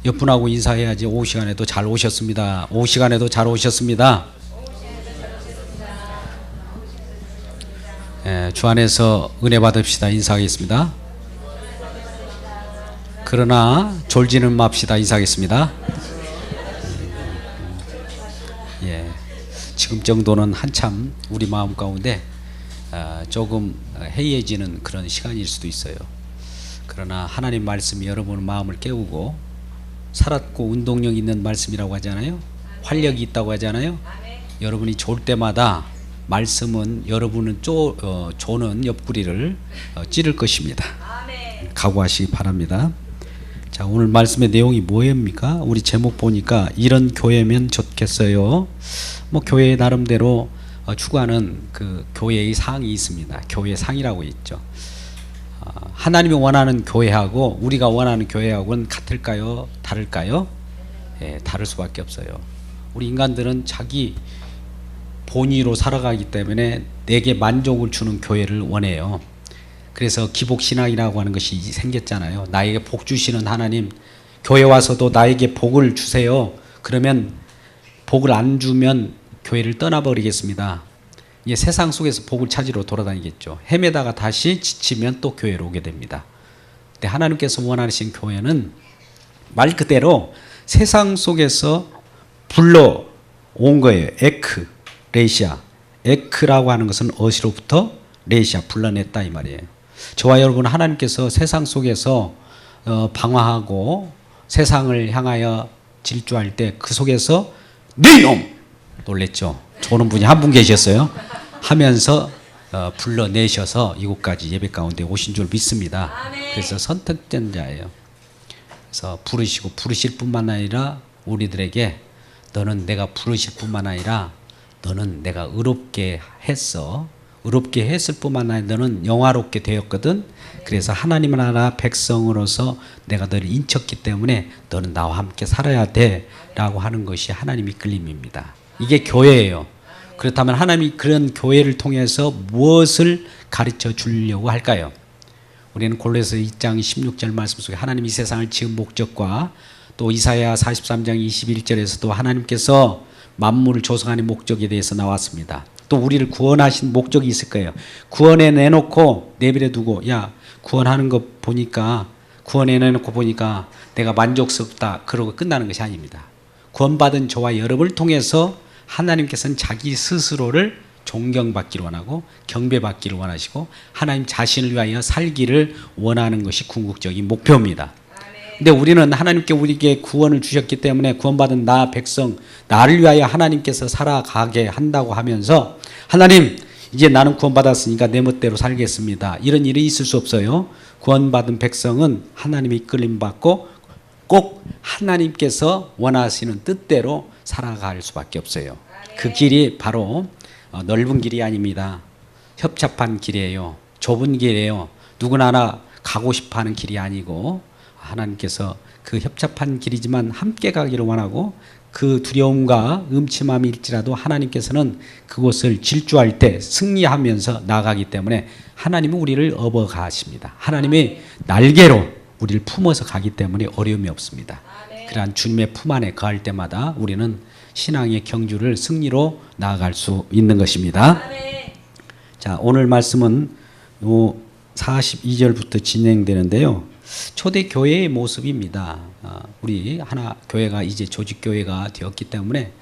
옆분하고 인사해야지. 오후 시간에도 잘 오셨습니다. 오후 시간에도 잘 오셨습니다. 주 안에서 은혜 받읍시다. 인사하겠습니다. 그러나 졸지는 맙시다. 인사하겠습니다. 지금 정도는 한참 우리 마음 가운데 조금 해이해지는 그런 시간일 수도 있어요. 그러나 하나님 말씀이 여러분 마음을 깨우고 살았고 운동력 있는 말씀이라고 하잖아요. 활력이 있다고 하잖아요. 여러분이 졸 때마다 말씀은 여러분은 조는 옆구리를 찌를 것입니다. 각오하시기 바랍니다. 자, 오늘 말씀의 내용이 뭐입니까? 우리 제목 보니까 이런 교회면 좋겠어요. 뭐 교회 나름대로 추구하는 그 교회의 상이 있습니다. 교회 상이라고 있죠. 하나님이 원하는 교회하고 우리가 원하는 교회하고는 같을까요? 다를까요? 다를 수밖에 없어요. 우리 인간들은 자기 본의로 살아가기 때문에 내게 만족을 주는 교회를 원해요. 그래서 기복신앙이라고 하는 것이 생겼잖아요. 나에게 복 주시는 하나님, 교회 와서도 나에게 복을 주세요. 그러면 복을 안 주면 교회를 떠나버리겠습니다. 이제 세상 속에서 복을 찾으러 돌아다니겠죠. 헤매다가 다시 지치면 또 교회로 오게 됩니다. 근데 하나님께서 원하시는 교회는 말 그대로 세상 속에서 불러온 거예요. 에크, 레시아. 에크라고 하는 것은 어시로부터 레시아, 불러냈다 이 말이에요. 저와 여러분 하나님께서 세상 속에서 방황하고 세상을 향하여 질주할 때 그 속에서 네 놈! 놀랬죠. 조는 분이 한 분 계셨어요. 하면서 불러내셔서 이곳까지 예배 가운데 오신 줄 믿습니다. 그래서 선택된 자예요. 그래서 부르실 뿐만 아니라 우리들에게 너는 내가 부르실 뿐만 아니라 너는 내가 의롭게 했어. 의롭게 했을 뿐만 아니라 너는 영화롭게 되었거든. 그래서 하나님 나라 백성으로서 내가 너를 인쳤기 때문에 너는 나와 함께 살아야 돼 라고 하는 것이 하나님의 이끌림입니다. 이게 교회예요. 그렇다면 하나님이 그런 교회를 통해서 무엇을 가르쳐 주려고 할까요? 우리는 골로새 2장 16절 말씀 속에 하나님이 세상을 지은 목적과 또 이사야 43장 21절에서도 하나님께서 만물을 조성하는 목적에 대해서 나왔습니다. 또 우리를 구원하신 목적이 있을 거예요. 구원해 내놓고 내버려 두고 야 구원하는 거 보니까 구원해 내놓고 보니까 내가 만족스럽다 그러고 끝나는 것이 아닙니다. 구원받은 저와 여러분을 통해서 하나님께서는 자기 스스로를 존경받기를 원하고 경배받기를 원하시고 하나님 자신을 위하여 살기를 원하는 것이 궁극적인 목표입니다. 근데 우리는 하나님께 우리에게 구원을 주셨기 때문에 구원받은 나 백성 나를 위하여 하나님께서 살아가게 한다고 하면서 하나님 이제 나는 구원받았으니까 내 멋대로 살겠습니다. 이런 일이 있을 수 없어요. 구원받은 백성은 하나님이 이끌림받고 꼭 하나님께서 원하시는 뜻대로 살아갈 수밖에 없어요. 그 길이 바로 넓은 길이 아닙니다. 협착한 길이에요. 좁은 길이에요. 누구나 가고 싶어하는 길이 아니고 하나님께서 그 협착한 길이지만 함께 가기를 원하고 그 두려움과 음침함이 일지라도 하나님께서는 그곳을 질주할 때 승리하면서 나아가기 때문에 하나님은 우리를 업어가십니다. 하나님이 날개로 우리를 품어서 가기 때문에 어려움이 없습니다. 그러한 주님의 품 안에 거할 때마다 우리는 신앙의 경주를 승리로 나아갈 수 있는 것입니다. 자, 오늘 말씀은 42절부터 진행되는데요. 초대교회의 모습입니다. 우리 하나 교회가 이제 조직교회가 되었기 때문에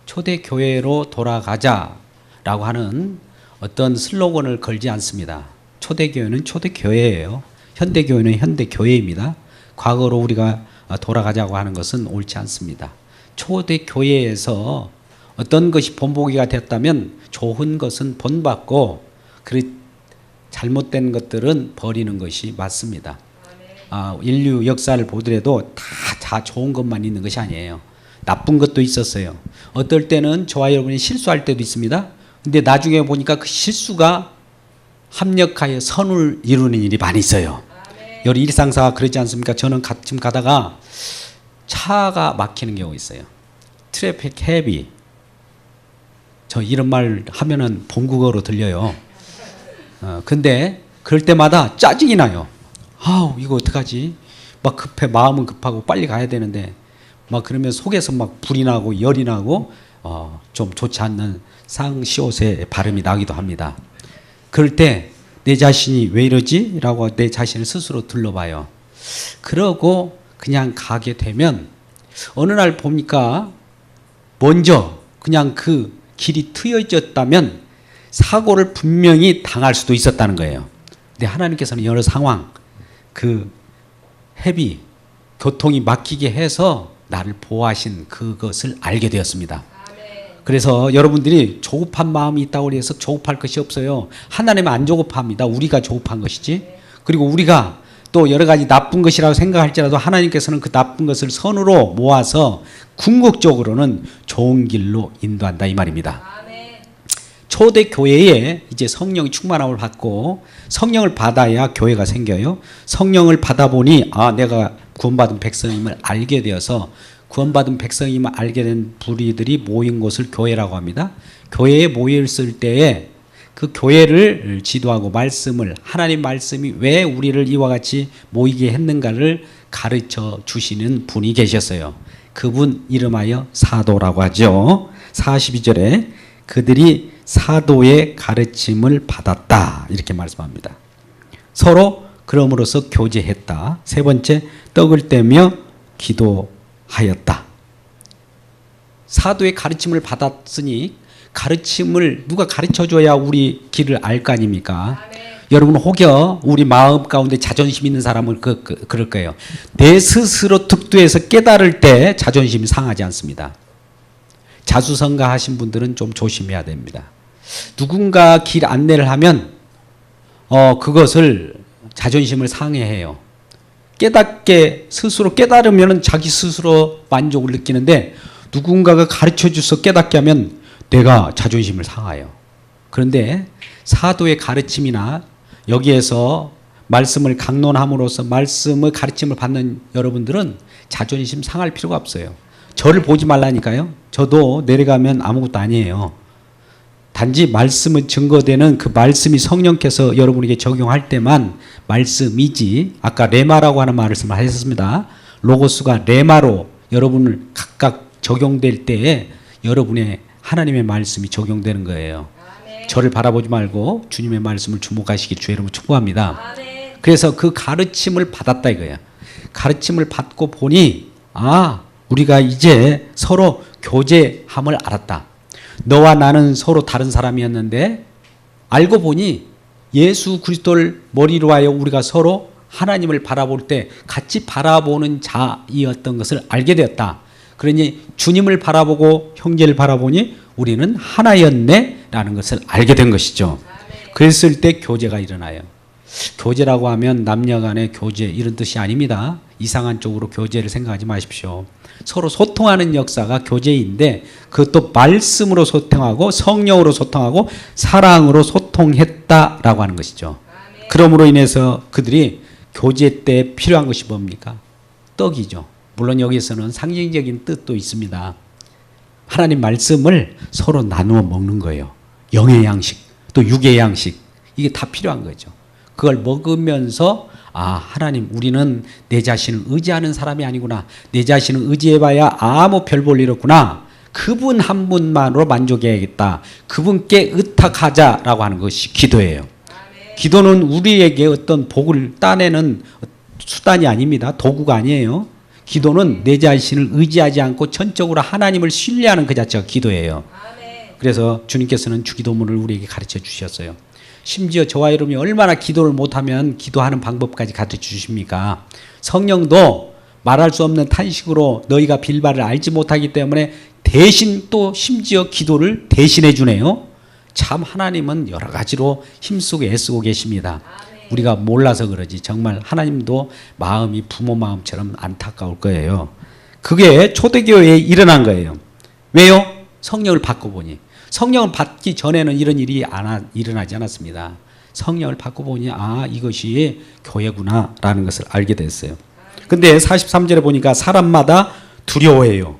초대교회로 돌아가자라고 하는 어떤 슬로건을 걸지 않습니다. 초대교회는 초대교회예요. 현대교회는 현대교회입니다. 과거로 우리가 돌아가자고 하는 것은 옳지 않습니다. 초대교회에서 어떤 것이 본보기가 됐다면 좋은 것은 본받고 잘못된 것들은 버리는 것이 맞습니다. 인류 역사를 보더라도 다 좋은 것만 있는 것이 아니에요. 나쁜 것도 있었어요. 어떨 때는 저와 여러분이 실수할 때도 있습니다. 근데 나중에 보니까 그 실수가 합력하여 선을 이루는 일이 많이 있어요. 여기 일상사가 그러지 않습니까? 저는 지금 가다가 차가 막히는 경우가 있어요. 트래픽 헤비. 저 이런 말 하면은 본국어로 들려요. 근데 그럴 때마다 짜증이 나요. 아우 이거 어떡하지? 막 급해, 마음은 급하고 빨리 가야 되는데 막 그러면 속에서 막 불이 나고 열이 나고 좀 좋지 않는 상시옷의 발음이 나기도 합니다. 그럴 때 내 자신이 왜 이러지? 라고 내 자신을 스스로 둘러봐요. 그러고 그냥 가게 되면 어느 날 보니까 먼저 그냥 그 길이 트여졌다면 사고를 분명히 당할 수도 있었다는 거예요. 근데 하나님께서는 여러 상황, 그 해비, 교통이 막히게 해서 나를 보호하신 그것을 알게 되었습니다. 그래서 여러분들이 조급한 마음이 있다고 해서 조급할 것이 없어요. 하나님은 안 조급합니다. 우리가 조급한 것이지. 그리고 우리가 또 여러 가지 나쁜 것이라고 생각할지라도 하나님께서는 그 나쁜 것을 선으로 모아서 궁극적으로는 좋은 길로 인도한다 이 말입니다. 초대 교회에 이제 성령이 충만함을 받고 성령을 받아야 교회가 생겨요. 성령을 받아보니 내가 구원받은 백성임을 알게 되어서 구원받은 백성임을 알게 된 부리들이 모인 곳을 교회라고 합니다. 교회에 모였을 때에 그 교회를 지도하고 말씀을 하나님 말씀이 왜 우리를 이와 같이 모이게 했는가를 가르쳐 주시는 분이 계셨어요. 그분 이름하여 사도라고 하죠. 42절에 그들이 사도의 가르침을 받았다 이렇게 말씀합니다. 서로 그럼으로써 교제했다. 세 번째 떡을 떼며 기도하였다. 사도의 가르침을 받았으니 가르침을 누가 가르쳐줘야 우리 길을 알 거 아닙니까? 여러분 혹여 우리 마음 가운데 자존심 있는 사람은 그럴 거예요. 내 스스로 득도해서 깨달을 때 자존심이 상하지 않습니다. 자수성가 하신 분들은 좀 조심해야 됩니다. 누군가 길 안내를 하면 그것을 자존심을 상해해요. 깨닫게 스스로 깨달으면 자기 스스로 만족을 느끼는데 누군가가 가르쳐줘서 깨닫게 하면 내가 자존심을 상해요. 그런데 사도의 가르침이나 여기에서 말씀을 강론함으로써 말씀의 가르침을 받는 여러분들은 자존심 상할 필요가 없어요. 저를 보지 말라니까요. 저도 내려가면 아무것도 아니에요. 단지 말씀은 증거되는 그 말씀이 성령께서 여러분에게 적용할 때만 말씀이지, 아까 레마라고 하는 말씀을 하셨습니다. 로고스가 레마로 여러분을 각각 적용될 때에 여러분의 하나님의 말씀이 적용되는 거예요. 저를 바라보지 말고 주님의 말씀을 주목하시길 주의 이름으로 축복합니다. 그래서 그 가르침을 받았다 이거예요. 가르침을 받고 보니 우리가 이제 서로 교제함을 알았다. 너와 나는 서로 다른 사람이었는데 알고 보니 예수 그리스도를 머리로 하여 우리가 서로 하나님을 바라볼 때 같이 바라보는 자이었던 것을 알게 되었다. 그러니 주님을 바라보고 형제를 바라보니 우리는 하나였네 라는 것을 알게 된 것이죠. 그랬을 때 교제가 일어나요. 교제라고 하면 남녀 간의 교제 이런 뜻이 아닙니다. 이상한 쪽으로 교제를 생각하지 마십시오. 서로 소통하는 역사가 교제인데 그것도 말씀으로 소통하고 성령으로 소통하고 사랑으로 소통했다라고 하는 것이죠. 그러므로 인해서 그들이 교제 때 필요한 것이 뭡니까? 떡이죠. 물론 여기서는 상징적인 뜻도 있습니다. 하나님 말씀을 서로 나누어 먹는 거예요. 영의 양식 또 육의 양식 이게 다 필요한 거죠. 그걸 먹으면서 하나님 우리는 내 자신을 의지하는 사람이 아니구나. 내 자신을 의지해봐야 아무 별 볼 일 없구나. 그분 한 분만으로 만족해야겠다. 그분께 의탁하자라고 하는 것이 기도예요. 기도는 우리에게 어떤 복을 따내는 수단이 아닙니다. 도구가 아니에요. 기도는 내 자신을 의지하지 않고 전적으로 하나님을 신뢰하는 그 자체가 기도예요. 그래서 주님께서는 주기도문을 우리에게 가르쳐 주셨어요. 심지어 저와 여러분이 얼마나 기도를 못하면 기도하는 방법까지 가르쳐 주십니까? 성령도 말할 수 없는 탄식으로 너희가 빌바를 알지 못하기 때문에 대신 또 심지어 기도를 대신해 주네요. 참 하나님은 여러 가지로 힘쓰고 애쓰고 계십니다. 우리가 몰라서 그러지 정말 하나님도 마음이 부모 마음처럼 안타까울 거예요. 그게 초대교회에 일어난 거예요. 왜요? 성령을 받고 보니. 성령을 받기 전에는 이런 일이 일어나지 않았습니다. 성령을 받고 보니 이것이 교회구나 라는 것을 알게 됐어요. 근데 43절에 보니까 사람마다 두려워해요.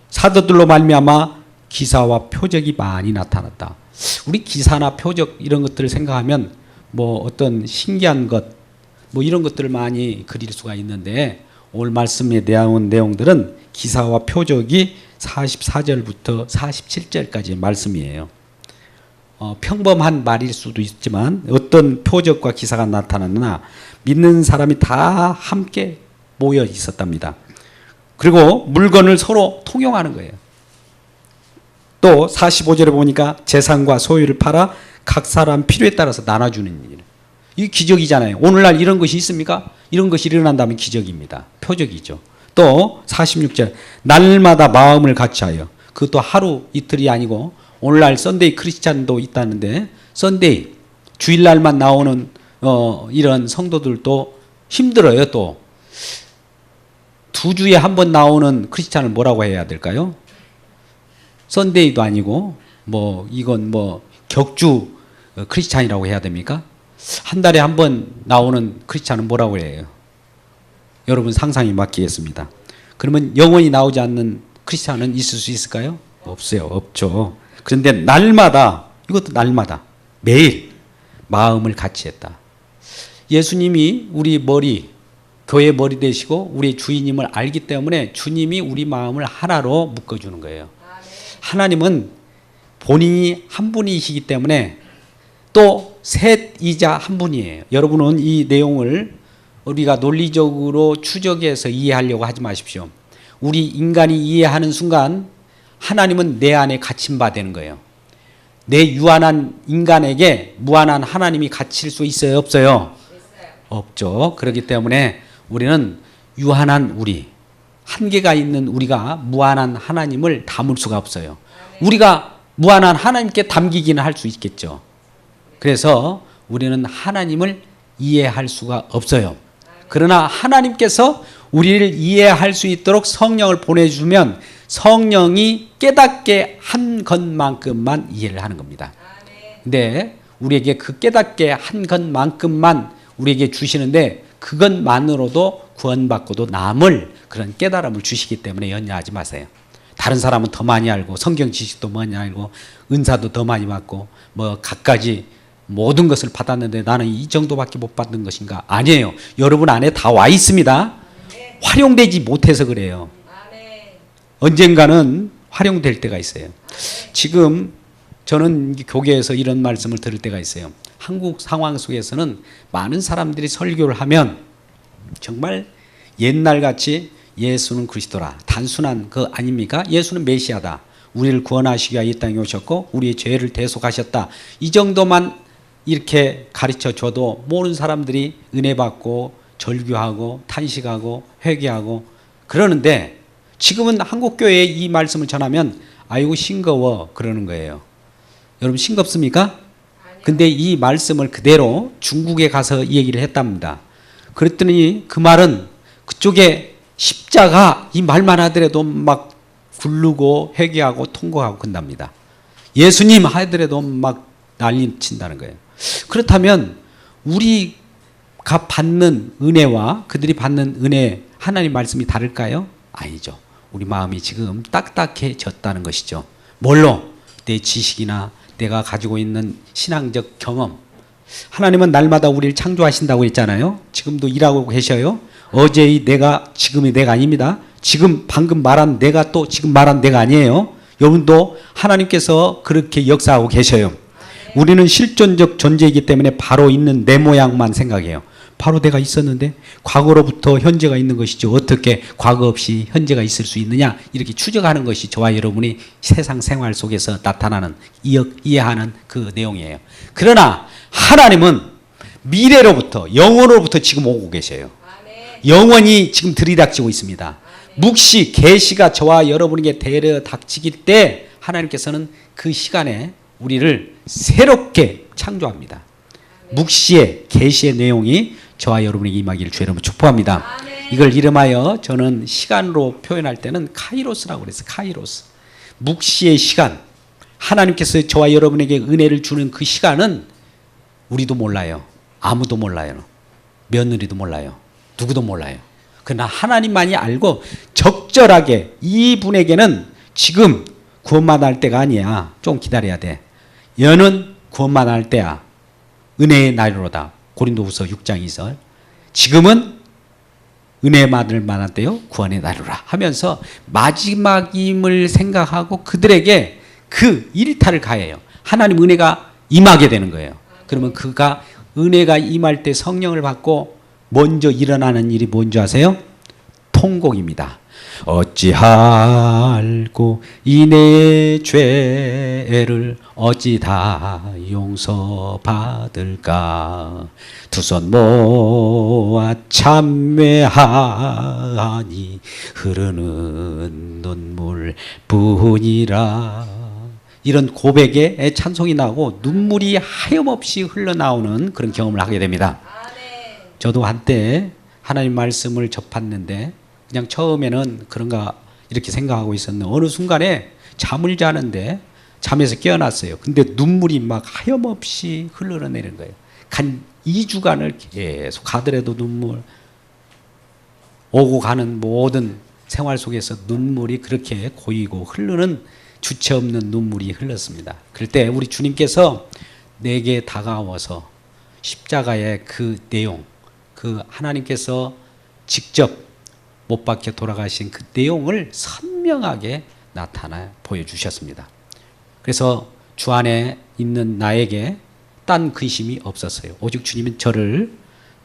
사도들로 말미암아 기사와 표적이 많이 나타났다. 우리 기사나 표적 이런 것들을 생각하면 뭐 어떤 신기한 것 뭐 이런 것들을 많이 그릴 수가 있는데 오늘 말씀에 대한 내용들은 기사와 표적이 44절부터 47절까지의 말씀이에요. 평범한 말일 수도 있지만 어떤 표적과 기사가 나타났나 믿는 사람이 다 함께 모여 있었답니다. 그리고 물건을 서로 통용하는 거예요. 또 45절에 보니까 재산과 소유를 팔아 각 사람 필요에 따라서 나눠주는 일. 이 기적이잖아요. 오늘날 이런 것이 있습니까? 이런 것이 일어난다면 기적입니다. 표적이죠. 또 46절 날마다 마음을 같이하여, 그것도 하루 이틀이 아니고 오늘날 썬데이 크리스찬도 있다는데 썬데이 주일날만 나오는 이런 성도들도 힘들어요. 또 2주에 한 번 나오는 크리스찬을 뭐라고 해야 될까요? 썬데이도 아니고 뭐 이건 뭐 격주 크리스찬이라고 해야 됩니까? 한 달에 한 번 나오는 크리스찬은 뭐라고 해요? 여러분 상상이 맡기겠습니다. 그러면 영원히 나오지 않는 크리스찬은 있을 수 있을까요? 없어요. 없죠. 그런데 날마다, 이것도 날마다 매일 마음을 같이 했다. 예수님이 우리 머리, 교회 머리 되시고 우리 주인님을 알기 때문에 주님이 우리 마음을 하나로 묶어주는 거예요. 하나님은 본인이 한 분이시기 때문에 또 셋이자 한 분이에요. 여러분은 이 내용을 우리가 논리적으로 추적해서 이해하려고 하지 마십시오. 우리 인간이 이해하는 순간 하나님은 내 안에 갇힌 바 되는 거예요. 내 유한한 인간에게 무한한 하나님이 갇힐 수 있어요? 없어요? 없죠. 그렇기 때문에 우리는 유한한 우리, 한계가 있는 우리가 무한한 하나님을 담을 수가 없어요. 우리가 무한한 하나님께 담기기는 할 수 있겠죠. 그래서 우리는 하나님을 이해할 수가 없어요. 그러나 하나님께서 우리를 이해할 수 있도록 성령을 보내주면 성령이 깨닫게 한 것만큼만 이해를 하는 겁니다. 근데 우리에게 그 깨닫게 한 것만큼만 우리에게 주시는데 그것만으로도 구원받고도 남을 그런 깨달음을 주시기 때문에 연연하지 마세요. 다른 사람은 더 많이 알고 성경 지식도 많이 알고 은사도 더 많이 받고 뭐 갖가지 모든 것을 받았는데 나는 이 정도밖에 못 받는 것인가? 아니에요. 여러분 안에 다 와 있습니다. 활용되지 못해서 그래요. 언젠가는 활용될 때가 있어요. 지금 저는 교계에서 이런 말씀을 들을 때가 있어요. 한국 상황 속에서는 많은 사람들이 설교를 하면 정말 옛날같이 예수는 그리스도라, 단순한 그 아닙니까? 예수는 메시아다, 우리를 구원하시기 위하여 이 땅에 오셨고 우리의 죄를 대속하셨다, 이 정도만 이렇게 가르쳐 줘도 모르는 사람들이 은혜 받고 절규하고 탄식하고 회개하고 그러는데 지금은 한국교회에 이 말씀을 전하면 아이고 싱거워 그러는 거예요. 여러분 싱겁습니까? 근데 이 말씀을 그대로 중국에 가서 이 얘기를 했답니다. 그랬더니 그 말은 그쪽에 십자가 이 말만 하더라도 막 굴르고 회개하고 통곡하고 그런답니다. 예수님 하더라도 막 난리 친다는 거예요. 그렇다면 우리가 받는 은혜와 그들이 받는 은혜, 하나님 말씀이 다를까요? 아니죠. 우리 마음이 지금 딱딱해졌다는 것이죠. 뭘로? 내 지식이나 내가 가지고 있는 신앙적 경험. 하나님은 날마다 우리를 창조하신다고 했잖아요. 지금도 일하고 계셔요. 어제의 내가 지금의 내가 아닙니다. 지금 방금 말한 내가 또 지금 말한 내가 아니에요. 여러분도 하나님께서 그렇게 역사하고 계셔요. 우리는 실존적 존재이기 때문에 바로 있는 내 모양만 생각해요. 바로 내가 있었는데 과거로부터 현재가 있는 것이죠. 어떻게 과거 없이 현재가 있을 수 있느냐, 이렇게 추적하는 것이 저와 여러분이 세상 생활 속에서 나타나는 이해하는 그 내용이에요. 그러나 하나님은 미래로부터 영원으로부터 지금 오고 계셔요. 영원히 지금 들이닥치고 있습니다. 묵시 계시가 저와 여러분에게 데려 닥치길 때 하나님께서는 그 시간에 우리를 새롭게 창조합니다. 묵시의 계시의 내용이 저와 여러분에게 임하기를 주의 이름으로 축복합니다. 이걸 이름하여 저는 시간으로 표현할 때는 카이로스라고 그랬어요. 카이로스. 묵시의 시간. 하나님께서 저와 여러분에게 은혜를 주는 그 시간은 우리도 몰라요. 아무도 몰라요. 며느리도 몰라요. 누구도 몰라요. 그러나 하나님만이 알고 적절하게 이분에게는 지금 구원만 할 때가 아니야. 좀 기다려야 돼. 여는 구원만 할 때야. 은혜의 날로다. 고린도후서 6장 2절. 지금은 은혜 받을 만한 때요 구원의 날이라 하면서 마지막임을 생각하고 그들에게 그 일탈을 가해요. 하나님 은혜가 임하게 되는 거예요. 그러면 그가 은혜가 임할 때 성령을 받고 먼저 일어나는 일이 뭔지 아세요? 통곡입니다. 어찌할꼬 이 내 죄를 어찌 다 용서받을까. 두 손 모아 참회하니 흐르는 눈물 뿐이라. 이런 고백에 찬송이 나오고 눈물이 하염없이 흘러나오는 그런 경험을 하게 됩니다. 저도 한때 하나님 말씀을 접했는데 그냥 처음에는 그런가 이렇게 생각하고 있었는데 어느 순간에 잠을 자는데 잠에서 깨어났어요. 근데 눈물이 막 하염없이 흘러내리는 거예요. 간 2주간을 계속 가더라도 눈물, 오고 가는 모든 생활 속에서 눈물이 그렇게 고이고 흐르는 주체 없는 눈물이 흘렀습니다. 그럴 때 우리 주님께서 내게 다가와서 십자가의 그 내용, 그 하나님께서 직접 못 박혀 돌아가신 그 내용을 선명하게 나타나 보여주셨습니다. 그래서 주 안에 있는 나에게 딴 근심이 없었어요. 오직 주님은 저를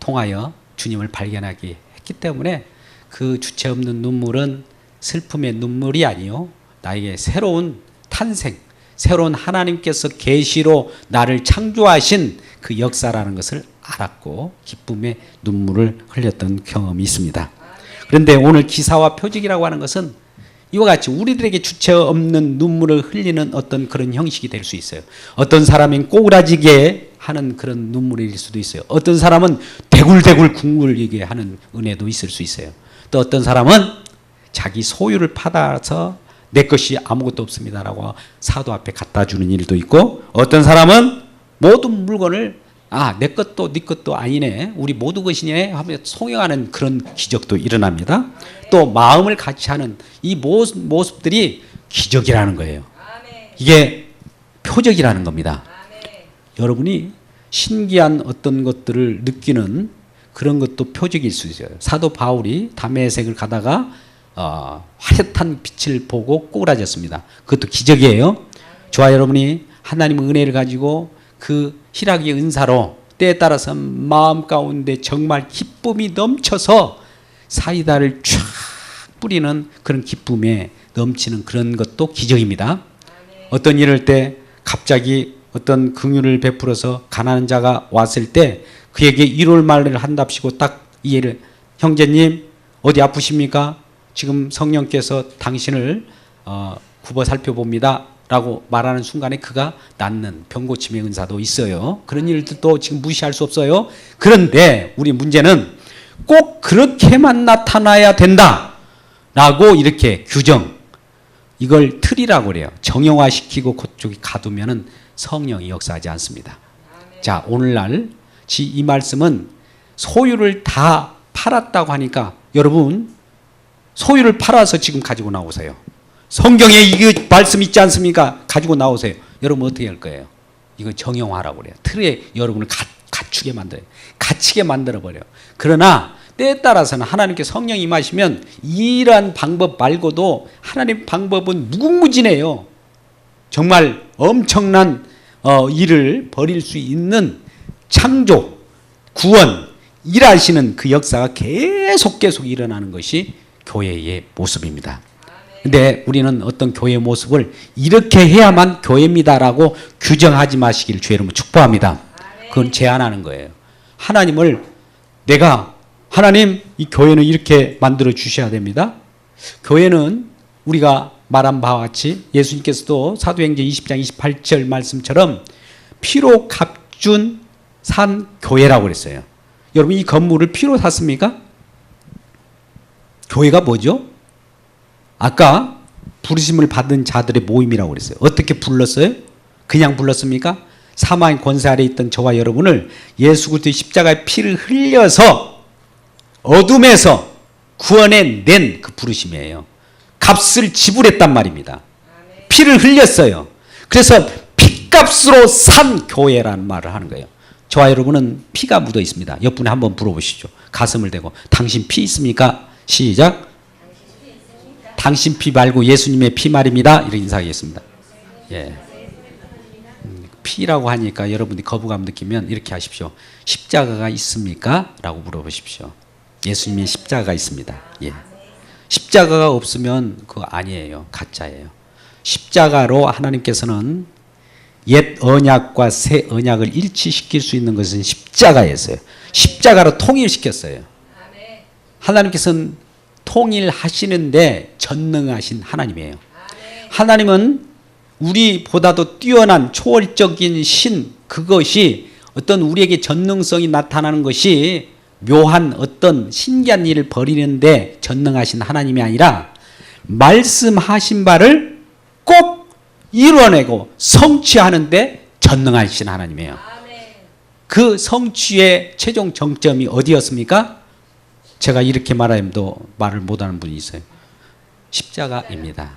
통하여 주님을 발견하게 했기 때문에 그 주체 없는 눈물은 슬픔의 눈물이 아니요 나에게 새로운 탄생, 새로운 하나님께서 계시로 나를 창조하신 그 역사라는 것을 알았고 기쁨의 눈물을 흘렸던 경험이 있습니다. 그런데 오늘 기사와 표적이라고 하는 것은 이와 같이 우리들에게 주체 없는 눈물을 흘리는 어떤 그런 형식이 될 수 있어요. 어떤 사람은 꼬그라지게 하는 그런 눈물일 수도 있어요. 어떤 사람은 대굴대굴 굴리게 하는 은혜도 있을 수 있어요. 또 어떤 사람은 자기 소유를 받아서 내 것이 아무것도 없습니다라고 사도 앞에 갖다 주는 일도 있고, 어떤 사람은 모든 물건을 내 것도 네 것도 아니네, 우리 모두 것이네 하며 송영하는 그런 기적도 일어납니다. 또 마음을 같이 하는 이 모습들이 기적이라는 거예요. 이게 표적이라는 겁니다. 여러분이 신기한 어떤 것들을 느끼는 그런 것도 표적일 수 있어요. 사도 바울이 다메섹을 가다가 화려한 빛을 보고 꼬라졌습니다. 그것도 기적이에요. 저와 여러분이 하나님의 은혜를 가지고 그 희락의 은사로 때에 따라서 마음 가운데 정말 기쁨이 넘쳐서 사이다를 쫙 뿌리는 그런 기쁨에 넘치는 그런 것도 기적입니다. 어떤 일을 때 갑자기 어떤 긍휼을 베풀어서 가난한 자가 왔을 때 그에게 일월 말을 한답시고 딱 이 일을, 형제님 어디 아프십니까? 지금 성령께서 당신을 굽어 살펴봅니다 라고 말하는 순간에 그가 낫는 병고침의 은사도 있어요. 그런 일들도 지금 무시할 수 없어요. 그런데 우리 문제는 꼭 그렇게만 나타나야 된다 라고 이렇게 규정, 이걸 틀이라고 그래요. 정형화시키고 그쪽에 가두면은 성령이 역사하지 않습니다. 자, 오늘날 이 말씀은 소유를 다 팔았다고 하니까 여러분 소유를 팔아서 지금 가지고 나오세요. 성경에 이 말씀 있지 않습니까? 가지고 나오세요. 여러분 어떻게 할 거예요? 이거 정형화라고 그래요. 틀에 여러분을 갖추게 만들어요. 갇히게 만들어버려요. 그러나 때에 따라서는 하나님께 성령이 임하시면 이러한 방법 말고도 하나님 방법은 무궁무진해요. 정말 엄청난 일을 벌일 수 있는 창조, 구원, 일하시는 그 역사가 계속 일어나는 것이 교회의 모습입니다. 근데 우리는 어떤 교회의 모습을 이렇게 해야만 교회입니다라고 규정하지 마시길 주의 이름으로 축복합니다. 그건 제안하는 거예요. 하나님을 하나님 이 교회는 이렇게 만들어 주셔야 됩니다. 교회는 우리가 말한 바와 같이 예수님께서도 사도행전 20장 28절 말씀처럼 피로 값준 산 교회라고 그랬어요. 여러분 이 건물을 피로 샀습니까? 교회가 뭐죠? 아까 부르심을 받은 자들의 모임이라고 그랬어요. 어떻게 불렀어요? 그냥 불렀습니까? 사망의 권세 아래 있던 저와 여러분을 예수 그리스도의 십자가의 피를 흘려서 어둠에서 구원해 낸 그 부르심이에요. 값을 지불했단 말입니다. 피를 흘렸어요. 그래서 피값으로 산 교회라는 말을 하는 거예요. 저와 여러분은 피가 묻어 있습니다. 옆분에 한번 물어보시죠. 가슴을 대고 당신 피 있습니까? 시작. 당신 피 말고 예수님의 피 말입니다. 이렇게 인사하겠습니다. 예. 피라고 하니까 여러분이 거부감 느끼면 이렇게 하십시오. 십자가가 있습니까? 라고 물어보십시오. 예수님의 십자가가 있습니다. 예. 십자가가 없으면 그거 아니에요. 가짜예요. 십자가로 하나님께서는 옛 언약과 새 언약을 일치시킬 수 있는 것은 십자가였어요. 십자가로 통일시켰어요. 하나님께서는 통일하시는데 전능하신 하나님이에요. 하나님은 우리보다도 뛰어난 초월적인 신, 그것이 어떤 우리에게 전능성이 나타나는 것이 묘한 어떤 신기한 일을 벌이는데 전능하신 하나님이 아니라 말씀하신 바를 꼭 이루어내고 성취하는데 전능하신 하나님이에요. 그 성취의 최종 정점이 어디였습니까? 제가 이렇게 말하면도 말을 못하는 분이 있어요. 십자가입니다.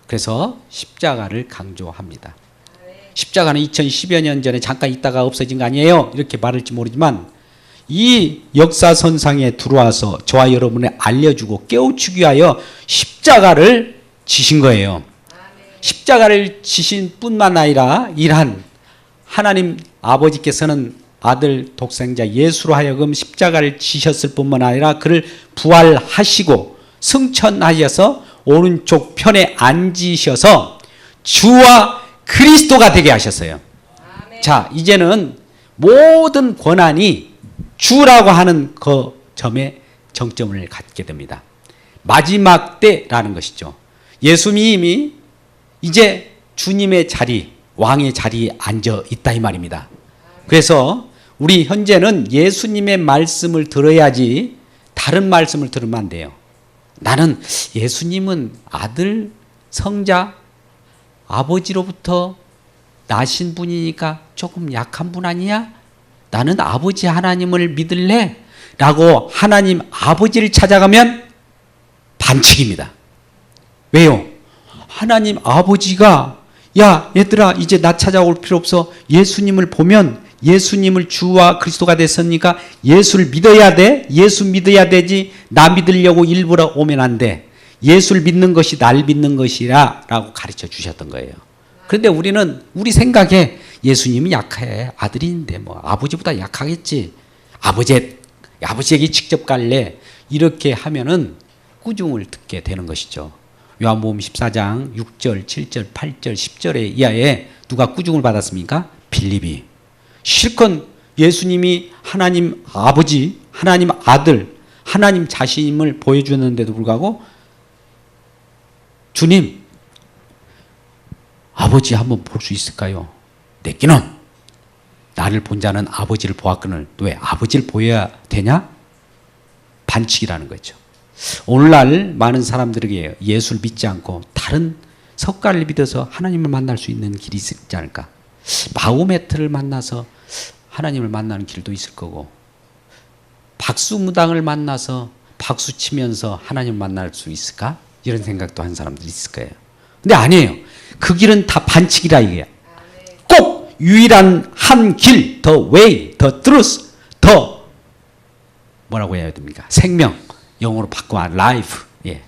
그래서 십자가를 강조합니다. 십자가는 2010여 년 전에 잠깐 있다가 없어진 거 아니에요? 이렇게 말할지 모르지만 이 역사선상에 들어와서 저와 여러분에 알려주고 깨우치기 위하여 십자가를 지신 거예요. 십자가를 지신 뿐만 아니라 이러한 하나님 아버지께서는 아들 독생자 예수로 하여금 십자가를 지셨을 뿐만 아니라 그를 부활하시고 승천하셔서 오른쪽 편에 앉으셔서 주와 그리스도가 되게 하셨어요. 자, 이제는 모든 권한이 주라고 하는 그 점에 정점을 갖게 됩니다. 마지막 때라는 것이죠. 예수님이 이제 주님의 자리, 왕의 자리에 앉아 있다 이 말입니다. 그래서 우리 현재는 예수님의 말씀을 들어야지 다른 말씀을 들으면 안 돼요. 나는 예수님은 아들, 성자, 아버지로부터 나신 분이니까 조금 약한 분 아니야? 나는 아버지 하나님을 믿을래? 라고 하나님 아버지를 찾아가면 반칙입니다. 왜요? 하나님 아버지가 야 얘들아 이제 나 찾아올 필요 없어. 예수님을 보면 예수님을 주와 그리스도가 됐으니까 예수를 믿어야 돼. 예수 믿어야 되지. 나 믿으려고 일부러 오면 안 돼. 예수를 믿는 것이 날 믿는 것이라 라고 가르쳐 주셨던 거예요. 그런데 우리는 우리 생각에 예수님이 약해. 아들인데 뭐 아버지보다 약하겠지. 아버지에게 직접 갈래. 이렇게 하면은 꾸중을 듣게 되는 것이죠. 요한복음 14장 6절, 7절, 8절, 10절에 이하에 누가 꾸중을 받았습니까? 빌립이. 실컷 예수님이 하나님 아버지, 하나님 아들, 하나님 자신임을 보여주는데도 불구하고 주님, 아버지 한번 볼 수 있을까요? 내끼는 나를 본 자는 아버지를 보았거늘 왜 아버지를 보여야 되냐? 반칙이라는 거죠. 오늘날 많은 사람들에게 예수를 믿지 않고 다른 석가를 믿어서 하나님을 만날 수 있는 길이 있지 않을까? 마호메트를 만나서 하나님을 만나는 길도 있을 거고 박수무당을 만나서 박수 치면서 하나님을 만날 수 있을까? 이런 생각도 한 사람들이 있을 거예요. 근데 아니에요. 그 길은 다 반칙이라 이거야. 꼭 유일한 한 길, the way, the truth, the 뭐라고 해야 됩니까? 생명. 영어로 바꾸면 life. 예.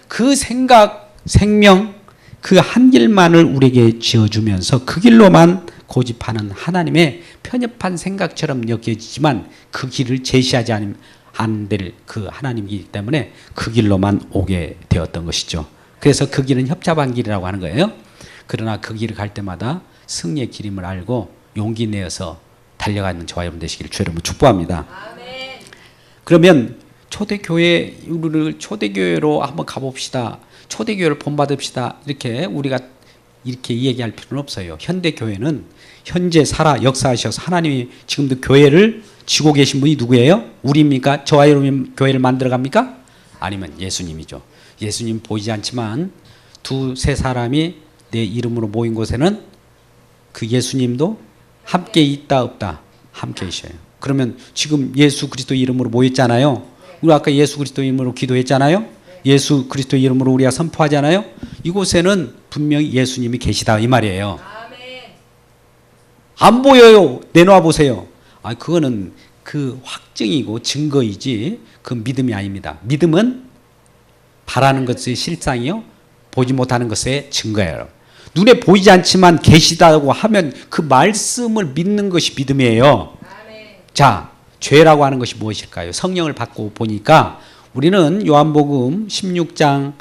그 생각, 생명, 그 한 길만을 우리에게 지어주면서 그 길로만 고집하는 하나님의 편협한 생각처럼 여겨지지만 그 길을 제시하지 않으면 안 될 그 하나님이기 때문에 그 길로만 오게 되었던 것이죠. 그래서 그 길은 협잡한 길이라고 하는 거예요. 그러나 그 길을 갈 때마다 승리의 길임을 알고 용기 내어서 달려가는 저와 여러분 되시기를 주의 이름으로 축복합니다. 아멘. 그러면 초대교회를 초대교회로 한번 가봅시다. 초대교회를 본받읍시다. 이렇게 우리가 이렇게 이야기할 필요는 없어요. 현대교회는 현재 살아 역사하셔서 하나님이 지금도 교회를 지고 계신 분이 누구예요? 우리입니까? 저와 여러분 교회를 만들어 갑니까? 아니면 예수님이죠. 예수님 보이지 않지만 두세 사람이 내 이름으로 모인 곳에는 그 예수님도 함께 있다 없다? 함께 있어요. 그러면 지금 예수 그리스도 이름으로 모였잖아요. 우리 아까 예수 그리스도 이름으로 기도했잖아요. 예수 그리스도 이름으로 우리가 선포하잖아요. 이곳에는 분명히 예수님이 계시다 이 말이에요. 안 보여요. 내놓아 보세요. 그거는 그 확증이고 증거이지 그 믿음이 아닙니다. 믿음은 바라는 것의 실상이요 보지 못하는 것의 증거예요. 눈에 보이지 않지만 계시다고 하면 그 말씀을 믿는 것이 믿음이에요. 자, 죄라고 하는 것이 무엇일까요? 성령을 받고 보니까 우리는 요한복음 16장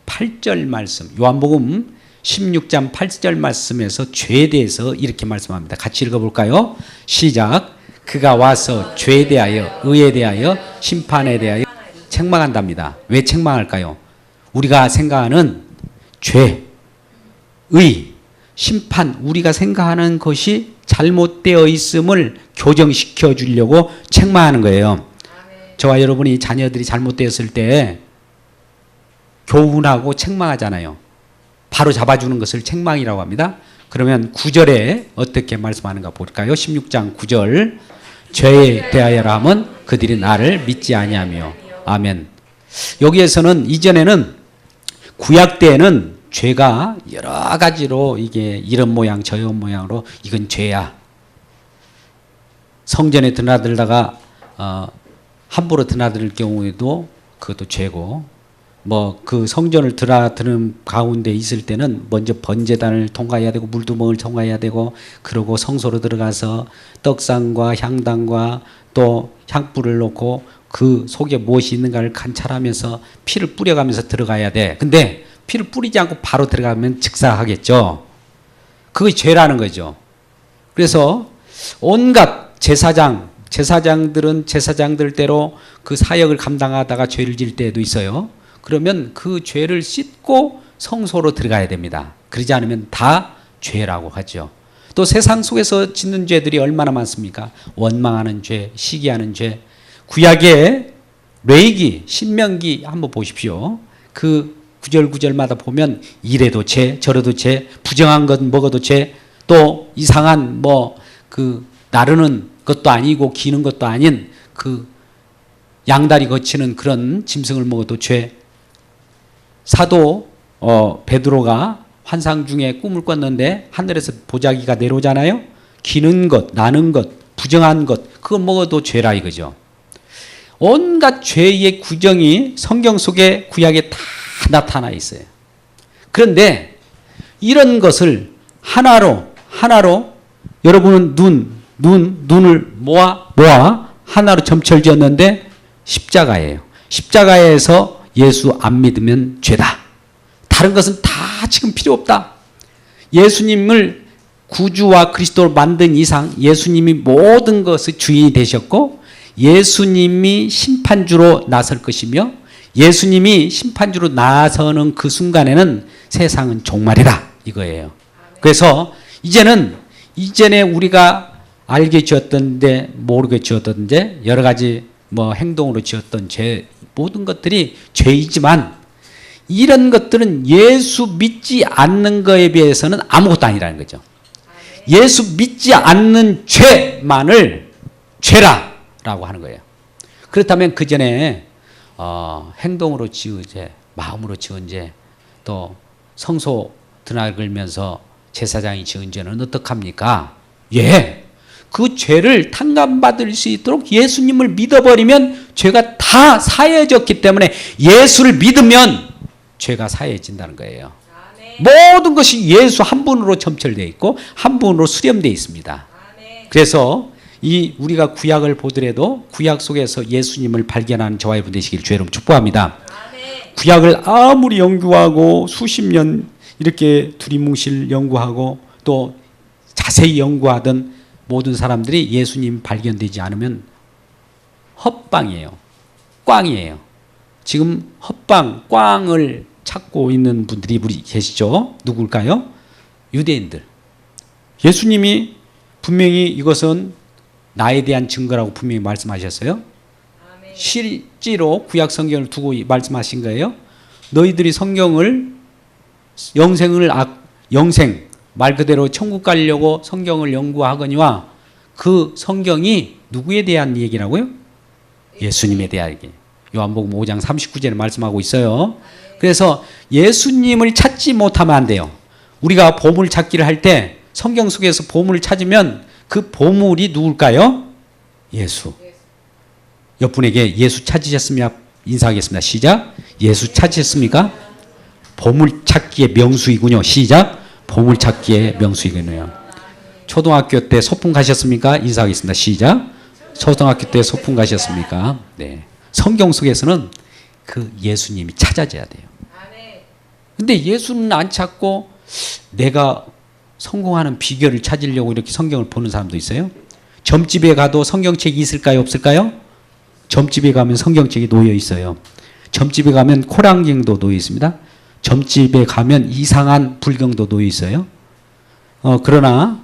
8절 말씀, 요한복음 16장 8절 말씀에서 죄에 대해서 이렇게 말씀합니다. 같이 읽어볼까요? 시작. 그가 와서 죄에 대하여, 의에 대하여, 심판에 대하여 책망한답니다. 왜 책망할까요? 우리가 생각하는 죄, 의, 심판, 우리가 생각하는 것이 잘못되어 있음을 교정시켜 주려고 책망하는 거예요. 저와 여러분이 자녀들이 잘못되었을 때 교훈하고 책망하잖아요. 바로 잡아주는 것을 책망이라고 합니다. 그러면 9절에 어떻게 말씀하는가 볼까요? 16장 9절. 죄에 대하여라 하면 그들이 나를 믿지 아니하며. 아멘. 여기에서는 이전에는 구약 때에는 죄가 여러 가지로 이게 이런 모양 저런 모양으로 이건 죄야. 성전에 드나들다가 함부로 드나들 경우에도 그것도 죄고, 뭐 그 성전을 드나드는 가운데 있을 때는 먼저 번제단을 통과해야 되고 물두멍을 통과해야 되고, 그러고 성소로 들어가서 떡상과 향단과 또 향불을 놓고 그 속에 무엇이 있는가를 관찰하면서 피를 뿌려가면서 들어가야 돼. 근데 피를 뿌리지 않고 바로 들어가면 즉사하겠죠. 그게 죄라는 거죠. 그래서 온갖 제사장들은 제사장들대로 그 사역을 감당하다가 죄를 질 때도 있어요. 그러면 그 죄를 씻고 성소로 들어가야 됩니다. 그러지 않으면 다 죄라고 하죠. 또 세상 속에서 짓는 죄들이 얼마나 많습니까? 원망하는 죄, 시기하는 죄. 구약의 레위기, 신명기 한번 보십시오. 그 구절마다 보면 이래도 죄, 저래도 죄, 부정한 것 먹어도 죄, 또 이상한 뭐 그 나르는 것도 아니고 기는 것도 아닌 그 양다리 거치는 그런 짐승을 먹어도 죄. 사도 베드로가 환상 중에 꿈을 꿨는데 하늘에서 보자기가 내려오잖아요. 기는 것, 나는 것, 부정한 것, 그걸 먹어도 죄라 이거죠. 온갖 죄의 규정이 성경 속에 구약에 다 나타나 있어요. 그런데 이런 것을 하나로 여러분은 눈을 모아 하나로 점철지었는데 십자가예요. 십자가에서 예수 안 믿으면 죄다. 다른 것은 다 지금 필요 없다. 예수님을 구주와 그리스도로 만든 이상 예수님이 모든 것의 주인이 되셨고 예수님이 심판주로 나설 것이며 예수님이 심판주로 나서는 그 순간에는 세상은 종말이다 이거예요. 그래서 이전에 우리가 알게 지었던데 모르게 지었던데 여러 가지 뭐 행동으로 지었던 죄 모든 것들이 죄이지만 이런 것들은 예수 믿지 않는 것에 비해서는 아무것도 아니라는 거죠. 예수 믿지 않는 죄만을 죄라라고 하는 거예요. 그렇다면 그 전에 행동으로 지은 죄, 마음으로 지은 죄, 또 성소 드나들면서 제사장이 지은 죄는 어떡합니까? 예, 그 죄를 탕감받을 수 있도록 예수님을 믿어버리면 죄가 다 사해졌기 때문에 예수를 믿으면 죄가 사해진다는 거예요. 모든 것이 예수 한 분으로 점철되어 있고 한 분으로 수렴되어 있습니다. 그래서 우리가 구약을 보더라도 구약 속에서 예수님을 발견하는 저와 여러분 되시길 주의 이름으로 축복합니다. 구약을 아무리 연구하고 수십 년 이렇게 두리뭉실 연구하고 또 자세히 연구하던 모든 사람들이 예수님 발견되지 않으면 헛방이에요. 꽝이에요. 지금 헛방, 꽝을 찾고 있는 분들이 우리 계시죠? 누굴까요? 유대인들. 예수님이 분명히 이것은 나에 대한 증거라고 분명히 말씀하셨어요. 실제로 구약 성경을 두고 말씀하신 거예요. 너희들이 영생 말 그대로 천국 가려고 성경을 연구하거니와 그 성경이 누구에 대한 얘기라고요? 예수님에 대한 얘기. 요한복음 5장 39절에 말씀하고 있어요. 그래서 예수님을 찾지 못하면 안 돼요. 우리가 보물 찾기를 할 때 성경 속에서 보물을 찾으면 그 보물이 누굴까요? 예수. 옆분에게 예수 찾으셨습니까? 인사하겠습니다. 시작. 예수 찾으셨습니까? 보물찾기의 명수이군요. 시작. 보물찾기의 명수이군요. 초등학교 때 소풍 가셨습니까? 인사하겠습니다. 시작. 초등학교 때 소풍 가셨습니까? 네. 성경 속에서는 그 예수님이 찾아져야 돼요. 근데 예수는 안 찾고 내가 성공하는 비결을 찾으려고 이렇게 성경을 보는 사람도 있어요. 점집에 가도 성경책이 있을까요? 없을까요? 점집에 가면 성경책이 놓여 있어요. 점집에 가면 코랑경도 놓여 있습니다. 점집에 가면 이상한 불경도 놓여 있어요. 그러나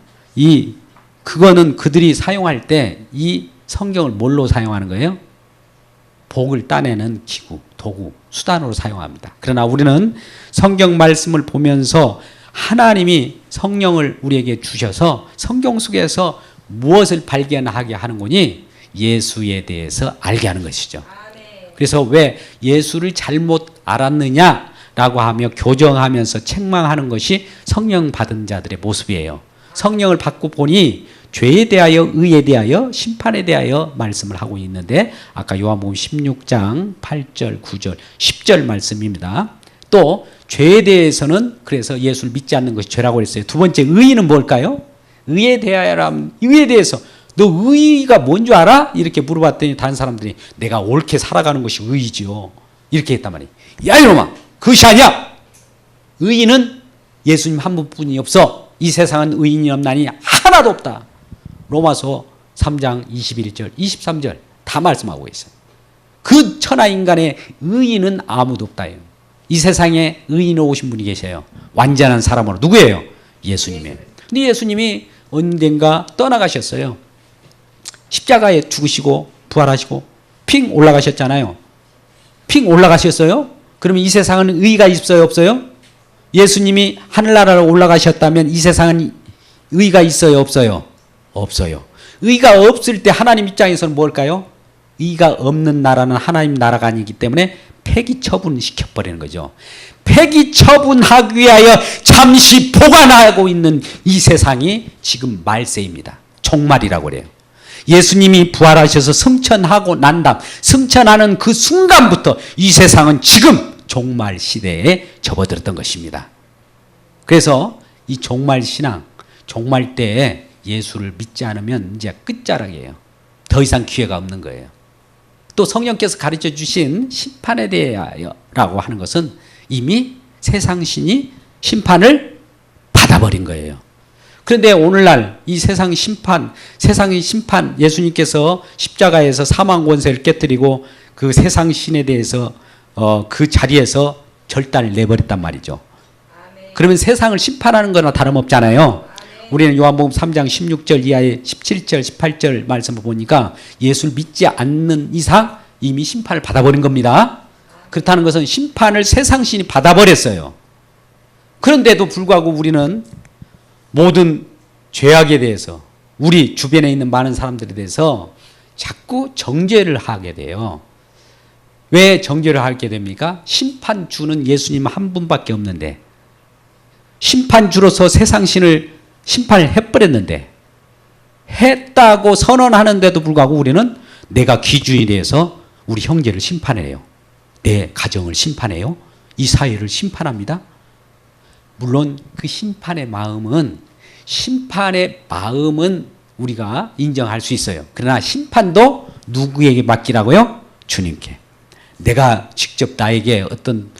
그거는 그들이 사용할 때 이 성경을 뭘로 사용하는 거예요? 복을 따내는 기구, 도구, 수단으로 사용합니다. 그러나 우리는 성경 말씀을 보면서 하나님이 성령을 우리에게 주셔서 성경 속에서 무엇을 발견하게 하는 거니? 예수에 대해서 알게 하는 것이죠. 그래서 왜 예수를 잘못 알았느냐라고 하며 교정하면서 책망하는 것이 성령 받은 자들의 모습이에요. 성령을 받고 보니 죄에 대하여, 의에 대하여, 심판에 대하여 말씀을 하고 있는데 아까 요한복음 16장 8절, 9절, 10절 말씀입니다. 또 죄에 대해서는 그래서 예수를 믿지 않는 것이 죄라고 그랬어요. 두 번째 의의는 뭘까요? 의에 대해서 너 의의가 뭔 줄 알아? 이렇게 물어봤더니 다른 사람들이 내가 옳게 살아가는 것이 의의지요. 이렇게 했단 말이에요. 야 이놈아, 그것이 아니야. 의의는 예수님 한 분뿐이 없어. 이 세상은 의인이 없나니 하나도 없다. 로마서 3장 21절, 23절 다 말씀하고 있어요. 그 천하인간의 의인은 아무도 없다요. 이 세상에 의인으로 오신 분이 계셔요. 완전한 사람으로. 누구예요? 예수님이에요. 근데 예수님이 언젠가 떠나가셨어요. 십자가에 죽으시고 부활하시고 핑 올라가셨잖아요. 핑 올라가셨어요? 그러면 이 세상은 의의가 있어요? 없어요? 예수님이 하늘나라로 올라가셨다면 이 세상은 의의가 있어요? 없어요? 없어요. 의의가 없을 때 하나님 입장에서는 뭘까요? 의의가 없는 나라는 하나님 나라가 아니기 때문에 폐기 처분시켜버리는 거죠. 폐기 처분하기 위하여 잠시 보관하고 있는 이 세상이 지금 말세입니다. 종말이라고 그래요. 예수님이 부활하셔서 승천하고 난 다음 승천하는 그 순간부터 이 세상은 지금 종말 시대에 접어들었던 것입니다. 그래서 이 종말 신앙, 종말 때에 예수를 믿지 않으면 이제 끝자락이에요. 더 이상 기회가 없는 거예요. 또 성령께서 가르쳐 주신 심판에 대하여라고 하는 것은 이미 세상 신이 심판을 받아버린 거예요. 그런데 오늘날 이 세상의 심판 예수님께서 십자가에서 사망 권세를 깨뜨리고 그 세상 신에 대해서 그 자리에서 결단을 내버렸단 말이죠. 그러면 세상을 심판하는 거나 다름없잖아요. 우리는 요한복음 3장 16절 이하의 17절 18절 말씀을 보니까 예수를 믿지 않는 이상 이미 심판을 받아버린 겁니다. 그렇다는 것은 심판을 세상 신이 받아버렸어요. 그런데도 불구하고 우리는 모든 죄악에 대해서 우리 주변에 있는 많은 사람들에 대해서 자꾸 정죄를 하게 돼요. 왜 정죄를 하게 됩니까? 심판주는 예수님 한 분밖에 없는데 심판주로서 세상신을 심판을 해버렸는데 했다고 선언하는데도 불구하고 우리는 내가 기준이 돼서 우리 형제를 심판해요. 내 가정을 심판해요. 이 사회를 심판합니다. 물론 그 심판의 마음은 우리가 인정할 수 있어요. 그러나 심판도 누구에게 맡기라고요? 주님께. 내가 직접 나에게 어떤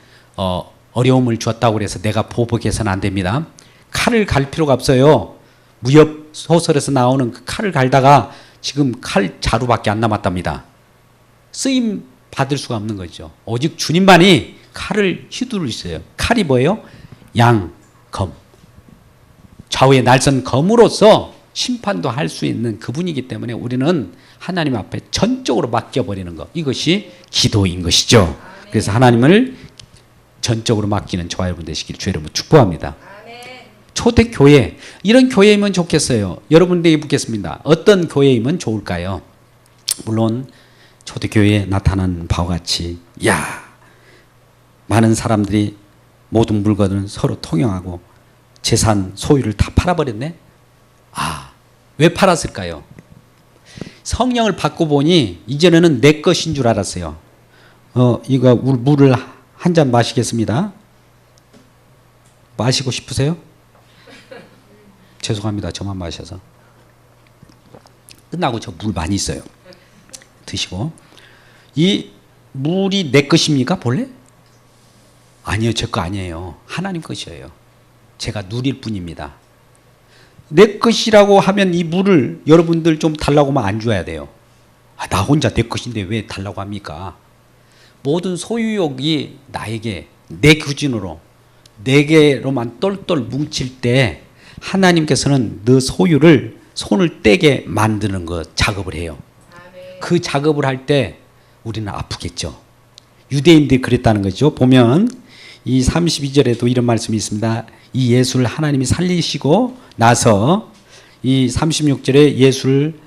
어려움을 주었다고 해서 내가 보복해서는 안 됩니다. 칼을 갈 필요가 없어요. 무협 소설에서 나오는 그 칼을 갈다가 지금 칼 자루밖에 안 남았답니다. 쓰임 받을 수가 없는 거죠. 오직 주님만이 칼을 휘두를 수 있어요. 칼이 뭐예요? 양, 검. 좌우의 날선 검으로서 심판도 할 수 있는 그분이기 때문에 우리는 하나님 앞에 전적으로 맡겨버리는 것. 이것이 기도인 것이죠. 그래서 하나님을 전적으로 맡기는 저와 여러분 되시길 주의 이름으로 축복합니다. 초대교회, 이런 교회이면 좋겠어요. 여러분들에게 묻겠습니다. 어떤 교회이면 좋을까요? 물론 초대교회에 나타난 바와 같이 많은 사람들이 모든 물건을 서로 통용하고 재산 소유를 다 팔아버렸네. 왜 팔았을까요? 성령을 받고 보니 이전에는 내 것인 줄 알았어요. 이거 물을 한 잔 마시겠습니다. 마시고 싶으세요? 죄송합니다. 저만 마셔서. 끝나고 저 물 많이 있어요. 드시고. 이 물이 내 것입니까? 본래? 아니요. 제 거 아니에요. 하나님 것이에요. 제가 누릴 뿐입니다. 내 것이라고 하면 이 물을 여러분들 좀 달라고 하면 안 줘야 돼요. 나 혼자 내 것인데 왜 달라고 합니까? 모든 소유욕이 나에게 내 기준으로 내게로만 똘똘 뭉칠 때 하나님께서는 너 소유를 손을 떼게 만드는 것 작업을 해요. 그 작업을 할 때 우리는 아프겠죠. 유대인들이 그랬다는 거죠. 보면 이 32절에도 이런 말씀이 있습니다. 이 예수를 하나님이 살리시고 나서 이 36절에 예수를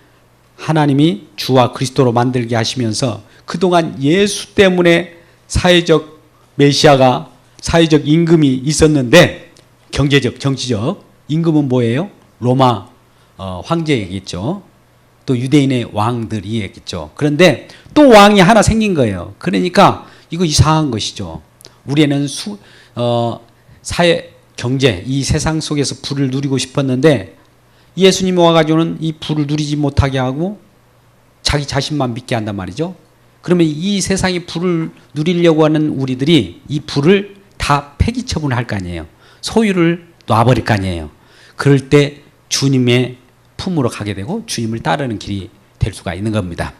하나님이 주와 그리스도로 만들게 하시면서 그동안 예수 때문에 사회적 메시아가 사회적 임금이 있었는데 경제적 정치적 임금은 뭐예요? 로마 황제이겠죠. 또 유대인의 왕들이겠죠. 그런데 또 왕이 하나 생긴 거예요. 그러니까 이거 이상한 것이죠. 우리는 사회 경제 이 세상 속에서 부를 누리고 싶었는데 예수님이 와가지고는 이 부를 누리지 못하게 하고 자기 자신만 믿게 한단 말이죠. 그러면 이 세상의 부를 누리려고 하는 우리들이 이 부를 다 폐기 처분할 거 아니에요. 소유를 놔버릴 거 아니에요. 그럴 때 주님의 품으로 가게 되고 주님을 따르는 길이 될 수가 있는 겁니다.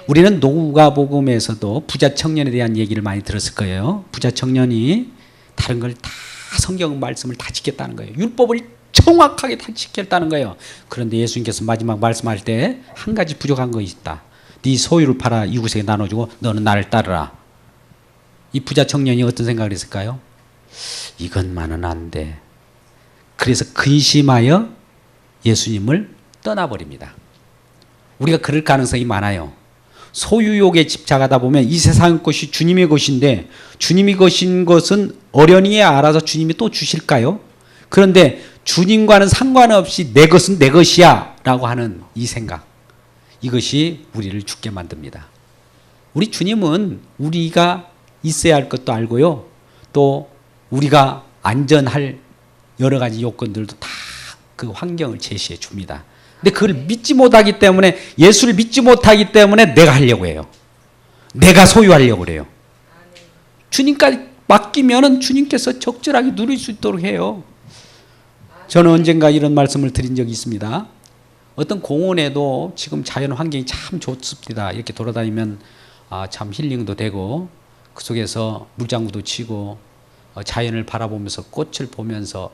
우리는 누가복음에서도 부자 청년에 대한 얘기를 많이 들었을 거예요. 부자 청년이 다른 걸 다 성경 말씀을 다 지켰다는 거예요. 율법을 정확하게 다 지켰다는 거예요. 그런데 예수님께서 마지막 말씀할 때 한 가지 부족한 것이 있다. 네 소유를 팔아 이웃에게 나눠주고 너는 나를 따르라. 이 부자 청년이 어떤 생각을 했을까요? 이것만은 안 돼. 그래서 근심하여 예수님을 떠나버립니다. 우리가 그럴 가능성이 많아요. 소유욕에 집착하다 보면 이 세상 것이 주님의 것인데 주님이 것인 것은 어련히 알아서 주님이 또 주실까요? 그런데 주님과는 상관없이 내 것은 내 것이야 라고 하는 이 생각, 이것이 우리를 죽게 만듭니다. 우리 주님은 우리가 있어야 할 것도 알고요, 또 우리가 안전할 여러 가지 요건들도 다 그 환경을 제시해 줍니다. 근데 그걸 믿지 못하기 때문에, 예수를 믿지 못하기 때문에 내가 하려고 해요. 내가 소유하려고 그래요. 주님까지 맡기면은 주님께서 적절하게 누릴 수 있도록 해요. 저는 언젠가 이런 말씀을 드린 적이 있습니다. 어떤 공원에도 지금 자연 환경이 참 좋습니다. 이렇게 돌아다니면 참 힐링도 되고 그 속에서 물장구도 치고 자연을 바라보면서 꽃을 보면서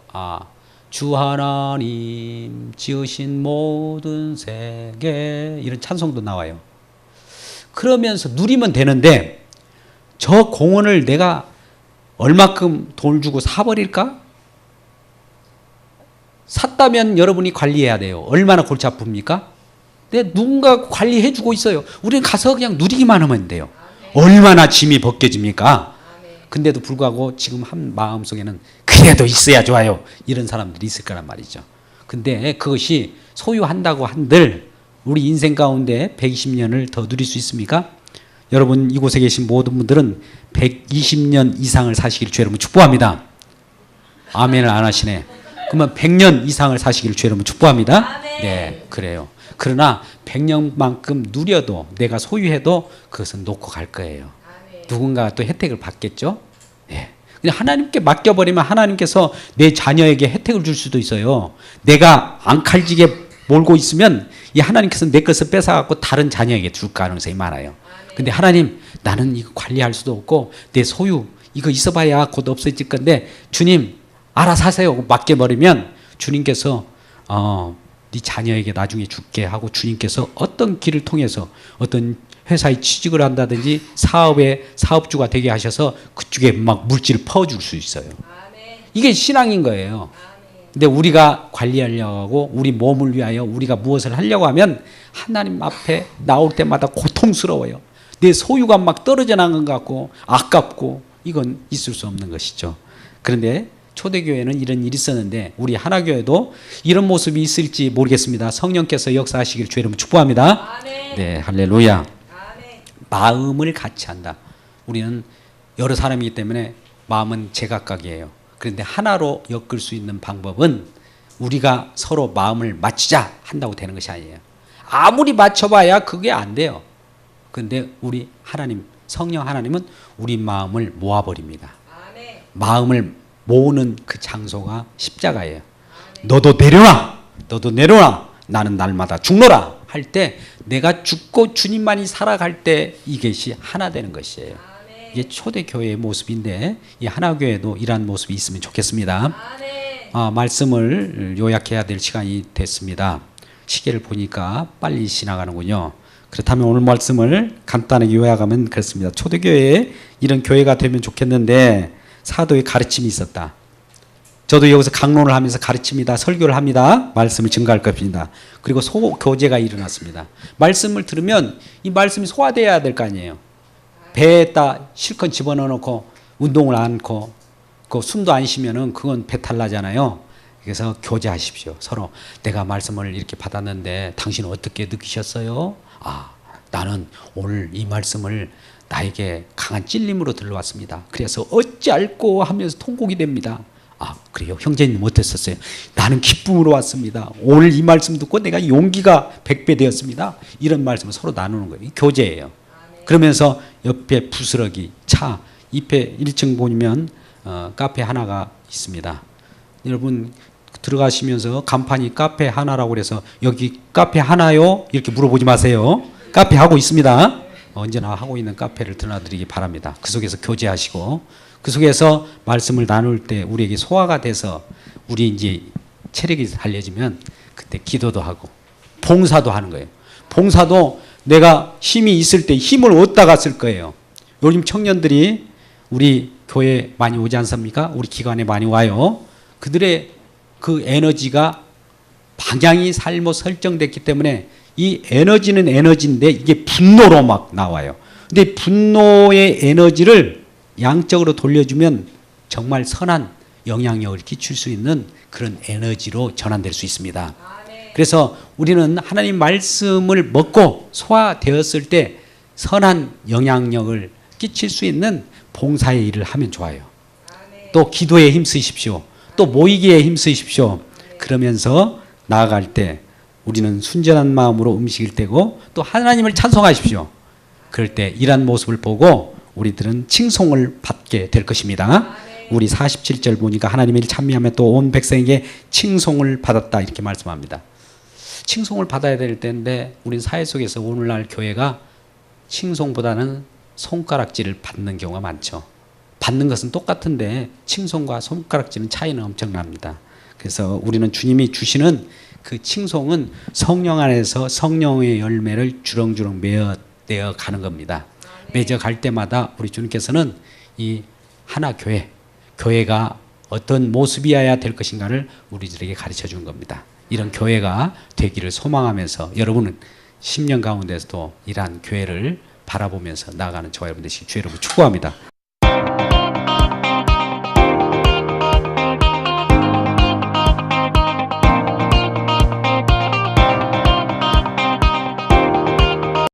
주 하나님 지으신 모든 세계, 이런 찬송도 나와요. 그러면서 누리면 되는데 저 공원을 내가 얼마큼 돈을 주고 사버릴까? 샀다면 여러분이 관리해야 돼요. 얼마나 골치 아픕니까? 근데 누군가 관리해주고 있어요. 우리는 가서 그냥 누리기만 하면 돼요. 얼마나 짐이 벗겨집니까? 근데도 불구하고 지금 한 마음속에는 그래도 있어야 좋아요, 이런 사람들이 있을 거란 말이죠. 근데 그것이 소유한다고 한들 우리 인생 가운데 120년을 더 누릴 수 있습니까? 여러분 이곳에 계신 모든 분들은 120년 이상을 사시길 주 여러분 축복합니다. 아멘을 안 하시네. 그러면 100년 이상을 사시길 주 여러분 축복합니다. 네, 그래요. 그러나 100년만큼 누려도, 내가 소유해도 그것은 놓고 갈 거예요. 누군가가 또 혜택을 받겠죠. 네. 그냥 하나님께 맡겨버리면 하나님께서 내 자녀에게 혜택을 줄 수도 있어요. 내가 앙칼지게 몰고 있으면 이 하나님께서 내 것을 뺏어갖고 다른 자녀에게 줄 가능성이 많아요. 근데 하나님, 나는 이거 관리할 수도 없고 내 소유 이거 있어봐야 곧 없어질 건데 주님 알아서 하세요 맡겨버리면 주님께서 네 자녀에게 나중에 줄게 하고, 주님께서 어떤 길을 통해서 어떤 회사에 취직을 한다든지 사업의 사업주가 되게 하셔서 그쪽에 막 물질을 퍼줄 수 있어요. 이게 신앙인 거예요. 근데 우리가 관리하려고 하고 우리 몸을 위하여 우리가 무엇을 하려고 하면 하나님 앞에 나올 때마다 고통스러워요. 내 소유가 막 떨어져 나간 것 같고 아깝고, 이건 있을 수 없는 것이죠. 그런데 초대교회는 이런 일이 있었는데 우리 하나교회도 이런 모습이 있을지 모르겠습니다. 성령께서 역사하시길 주의 이름으로 축복합니다. 아멘. 네, 할렐루야. 아멘. 마음을 같이 한다. 우리는 여러 사람이기 때문에 마음은 제각각이에요. 그런데 하나로 엮을 수 있는 방법은 우리가 서로 마음을 맞추자 한다고 되는 것이 아니에요. 아무리 맞춰봐야 그게 안 돼요. 그런데 우리 하나님, 성령 하나님은 우리 마음을 모아버립니다. 아멘. 마음을 모으는 그 장소가 십자가예요. 너도 내려놔, 너도 내려놔, 나는 날마다 죽노라 할 때 내가 죽고 주님만이 살아갈 때 이것이 하나 되는 것이에요. 아멘. 이게 초대교회의 모습인데 이 하나교회도 이러한 모습이 있으면 좋겠습니다. 아멘. 말씀을 요약해야 될 시간이 됐습니다. 시계를 보니까 빨리 지나가는군요. 그렇다면 오늘 말씀을 간단하게 요약하면 그렇습니다. 초대교회에 이런 교회가 되면 좋겠는데 사도의 가르침이 있었다. 저도 여기서 강론을 하면서 가르칩니다. 설교를 합니다. 말씀을 증가할 겁니다. 그리고 소교제가 일어났습니다. 말씀을 들으면 이 말씀이 소화돼야 될 거 아니에요. 배에다 실컷 집어넣어놓고 운동을 않고 그 숨도 안 쉬면은 그건 배탈 나잖아요. 그래서 교제하십시오. 서로 내가 말씀을 이렇게 받았는데 당신은 어떻게 느끼셨어요? 나는 오늘 이 말씀을 나에게 강한 찔림으로 들러왔습니다. 그래서 어찌할꼬 하면서 통곡이 됩니다. 그래요? 형제님 어땠었어요? 나는 기쁨으로 왔습니다. 오늘 이 말씀 듣고 내가 용기가 100배 되었습니다. 이런 말씀을 서로 나누는 거예요. 교제예요. 그러면서 옆에 부스러기, 차, 잎에 1층 보면 카페 하나가 있습니다. 여러분 들어가시면서 간판이 카페 하나라고 그래서 여기 카페 하나요? 이렇게 물어보지 마세요. 카페 하고 있습니다. 언제나 하고 있는 카페를 드나드리기 바랍니다. 그 속에서 교제하시고 그 속에서 말씀을 나눌 때 우리에게 소화가 돼서 우리 이제 체력이 달려지면 그때 기도도 하고 봉사도 하는 거예요. 봉사도 내가 힘이 있을 때 힘을 얻다가 쓸 거예요. 요즘 청년들이 우리 교회 많이 오지 않습니까? 우리 기관에 많이 와요. 그들의 그 에너지가 방향이 잘못 설정됐기 때문에 이 에너지는 에너지인데 이게 분노로 막 나와요. 근데 분노의 에너지를 양적으로 돌려주면 정말 선한 영향력을 끼칠 수 있는 그런 에너지로 전환될 수 있습니다. 그래서 우리는 하나님 말씀을 먹고 소화되었을 때 선한 영향력을 끼칠 수 있는 봉사의 일을 하면 좋아요. 또 기도에 힘쓰십시오. 또 모이기에 힘쓰십시오. 그러면서 나아갈 때 우리는 순전한 마음으로 음식일 때고 또 하나님을 찬송하십시오. 그럴 때 이러한 모습을 보고 우리들은 칭송을 받게 될 것입니다. 우리 47절 보니까 하나님의 일 찬미하며 또 온 백성에게 칭송을 받았다 이렇게 말씀합니다. 칭송을 받아야 될 때인데 우리 사회 속에서 오늘날 교회가 칭송보다는 손가락질을 받는 경우가 많죠. 받는 것은 똑같은데 칭송과 손가락질은 차이는 엄청납니다. 그래서 우리는 주님이 주시는 그 칭송은 성령 안에서 성령의 열매를 주렁주렁 맺어 가는 겁니다. 맺어 갈 때마다 우리 주님께서는 이 하나 교회가 어떤 모습이어야 될 것인가를 우리들에게 가르쳐 주는 겁니다. 이런 교회가 되기를 소망하면서 여러분은 10년 가운데서도 이러한 교회를 바라보면서 나아가는 저와 여러분 되시기 주의 이름으로 축복합니다.